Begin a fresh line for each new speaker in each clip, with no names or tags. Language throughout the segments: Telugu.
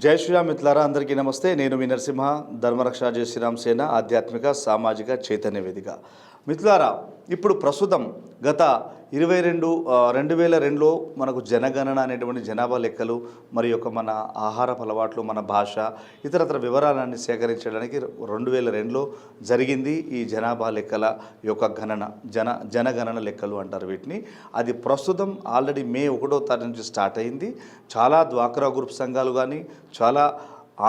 జై శ్రీరామ్ మిత్రులారా, అందరికీ నమస్తే. నేను మీ నరసింహ, ధర్మరక్ష జై శ్రీరామ్ సేన ఆధ్యాత్మిక సామాజిక చైతన్య వేదిక. మిత్రులారా, ఇప్పుడు ప్రస్తుతం గత 2002లో మనకు జనగణన అనేటువంటి జనాభా లెక్కలు మరి యొక్క మన ఆహారపు అలవాట్లు, మన భాష, ఇతరత్ర వివరాలన్నీ సేకరించడానికి 2002లో జరిగింది ఈ జనాభా లెక్కల యొక్క గణన. జనగణన లెక్కలు అంటారు వీటిని. అది ప్రస్తుతం ఆల్రెడీ మే 1వ తారీఖు నుంచి స్టార్ట్ అయింది. చాలా డ్వాక్రా గ్రూప్ సంఘాలు కానీ చాలా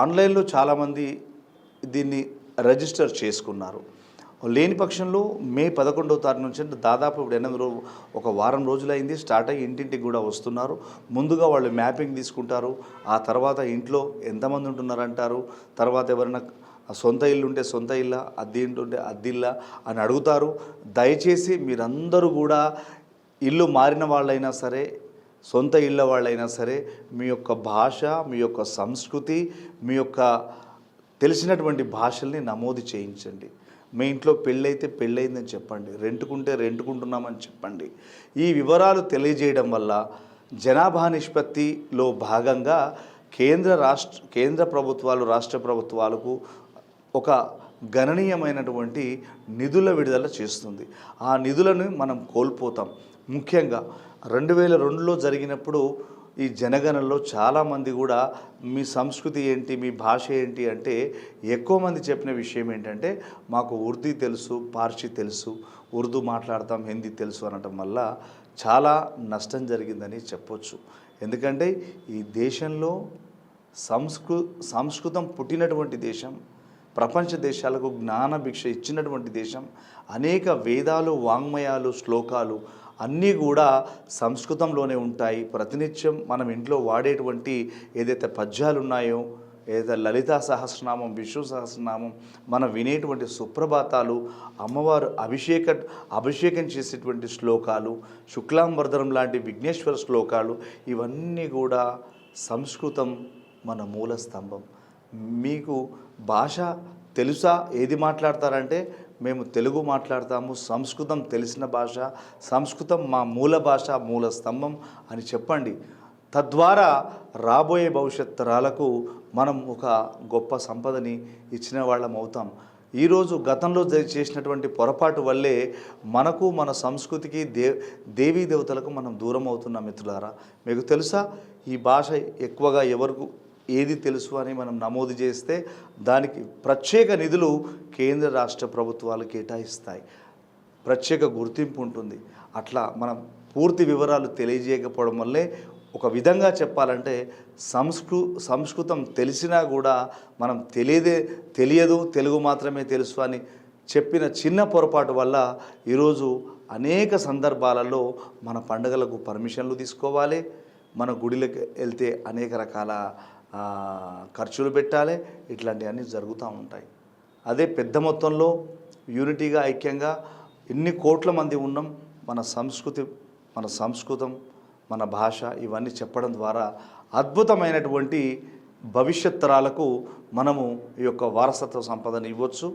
ఆన్లైన్లో చాలామంది దీన్ని రిజిస్టర్ చేసుకున్నారు. లేని పక్షంలో మే 11వ తారీఖు నుంచి అంటే దాదాపు ఇప్పుడు ఒక వారం రోజులైంది స్టార్ట్ అయ్యి ఇంటింటికి కూడా వస్తున్నారు. ముందుగా వాళ్ళు మ్యాపింగ్ తీసుకుంటారు. ఆ తర్వాత ఇంట్లో ఎంతమంది ఉంటున్నారంటారు. తర్వాత ఎవరైనా సొంత ఇల్లు ఉంటే సొంత ఇల్లా, అద్దె ఇంటి ఉంటే అద్దిల్లా అని అడుగుతారు. దయచేసి మీరందరూ కూడా ఇల్లు మారిన వాళ్ళైనా సరే, సొంత ఇళ్ళ వాళ్ళైనా సరే, మీ యొక్క భాష, మీ యొక్క సంస్కృతి, మీ యొక్క తెలిసినటువంటి భాషల్ని నమోదు చేయించండి. మీ ఇంట్లో పెళ్ళైతే పెళ్ళయిందని చెప్పండి, రెంటుకుంటే రెంటుకుంటున్నామని చెప్పండి. ఈ వివరాలు తెలియజేయడం వల్ల జనాభా నిష్పత్తిలో భాగంగా కేంద్ర ప్రభుత్వాలు, రాష్ట్ర ప్రభుత్వాలకు ఒక గణనీయమైనటువంటి నిధుల విడుదల చేస్తుంది. ఆ నిధులను మనం కోల్పోతాం. ముఖ్యంగా 2002లో జరిగినప్పుడు ఈ జనగణనలో చాలామంది కూడా మీ సంస్కృతి ఏంటి, మీ భాష ఏంటి అంటే ఎక్కువ మంది చెప్పిన విషయం ఏంటంటే మాకు ఉర్దూ తెలుసు, పార్సీ తెలుసు, ఉర్దూ మాట్లాడతాం, హిందీ తెలుసు అనటం వల్ల చాలా నష్టం జరిగిందని చెప్పొచ్చు. ఎందుకంటే ఈ దేశంలో సంస్కృతం పుట్టినటువంటి దేశం, ప్రపంచ దేశాలకు జ్ఞాన భిక్ష ఇచ్చినటువంటి దేశం. అనేక వేదాలు, వాంగ్మయాలు, శ్లోకాలు అన్నీ కూడా సంస్కృతంలోనే ఉంటాయి. ప్రతినిత్యం మనం ఇంట్లో వాడేటువంటి ఏదైతే పద్యాలు ఉన్నాయో, ఏదైతే లలితా సహస్రనామం, విష్ణు సహస్రనామం, మనం వినేటువంటి సుప్రభాతాలు, అమ్మవారు అభిషేకం చేసేటువంటి శ్లోకాలు, శుక్లాంబరధరం లాంటి విఘ్నేశ్వర శ్లోకాలు, ఇవన్నీ కూడా సంస్కృతం మన మూల స్తంభం. మీకు భాష తెలుసా, ఏది మాట్లాడతారంటే మేము తెలుగు మాట్లాడతాము, సంస్కృతం తెలిసిన భాష, సంస్కృతం మా మూల భాష, మూల స్తంభం అని చెప్పండి. తద్వారా రాబోయే భవిష్యత్ తరాలకు మనం ఒక గొప్ప సంపదని ఇచ్చిన వాళ్ళం అవుతాం. ఈరోజు గతంలో చేసినటువంటి పొరపాటు వల్లే మనకు, మన సంస్కృతికి, దేవీ దేవతలకు మనం దూరం అవుతున్నాం. మిత్రులారా, మీకు తెలుసా ఈ భాష ఎక్కువగా ఎవరికి ఏది తెలుసు అని మనం నమోదు చేస్తే దానికి ప్రత్యేక నిధులు కేంద్ర రాష్ట్ర ప్రభుత్వాలు కేటాయిస్తాయి. ప్రత్యేక గుర్తింపు ఉంటుంది. అట్లా మనం పూర్తి వివరాలు తెలియజేయకపోవడం వల్లే ఒక విధంగా చెప్పాలంటే సంస్కృతం తెలిసినా కూడా మనం తెలియదు, తెలుగు మాత్రమే తెలుసు అని చెప్పిన చిన్న పొరపాటు వల్ల ఈరోజు అనేక సందర్భాలలో మన పండుగలకు పర్మిషన్లు తీసుకోవాలి, మన గుడిలకు వెళ్తే అనేక రకాల ఖర్చులు పెట్టాలి. ఇట్లాంటివన్నీ జరుగుతూ ఉంటాయి. అదే పెద్ద మొత్తంలో యూనిటీగా, ఐక్యంగా ఇన్ని కోట్ల మంది ఉన్నాం. మన సంస్కృతి, మన సంస్కృతం, మన భాష ఇవన్నీ చెప్పడం ద్వారా అద్భుతమైనటువంటి భవిష్యత్ తరాలకు మనము ఈ యొక్క వారసత్వ సంపదను ఇవ్వచ్చు.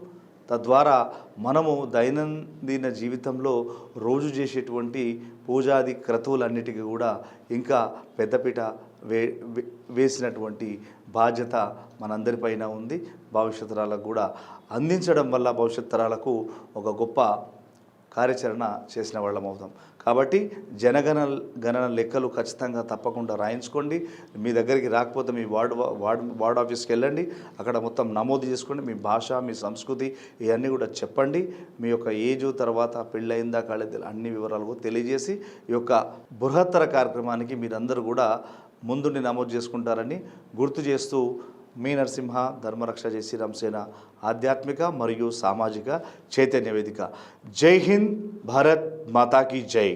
తద్వారా మనము దైనందిన జీవితంలో రోజు చేసేటువంటి పూజాది క్రతువులన్నిటికీ కూడా ఇంకా పెద్దపీట వేసినటువంటి బాధ్యత మనందరిపైన ఉంది. భవిష్యత్ తరాలకు కూడా అందించడం వల్ల భవిష్యత్ తరాలకు ఒక గొప్ప కార్యాచరణ చేసిన వాళ్ళం అవుతాం. కాబట్టి గణన లెక్కలు ఖచ్చితంగా తప్పకుండా రాయించుకోండి. మీ దగ్గరికి రాకపోతే మీ వార్డ్ ఆఫీస్కి వెళ్ళండి, అక్కడ మొత్తం నమోదు చేసుకోండి. మీ భాష, మీ సంస్కృతి ఇవన్నీ కూడా చెప్పండి. మీ యొక్క ఏజు, తర్వాత పెళ్ళయిందా కాలేదు అన్ని వివరాలు తెలియజేసి ఈ యొక్క బృహత్తర కార్యక్రమానికి మీరందరూ కూడా ముందుండి నమోదు చేసుకుంటారని గుర్తు చేస్తూ మీ నరసింహ, ధర్మరక్ష జై శ్రీరామ్ సేన ఆధ్యాత్మిక మరియు సామాజిక చైతన్య వేదిక. జై హింద్, భారత్ మాతా కీ జై.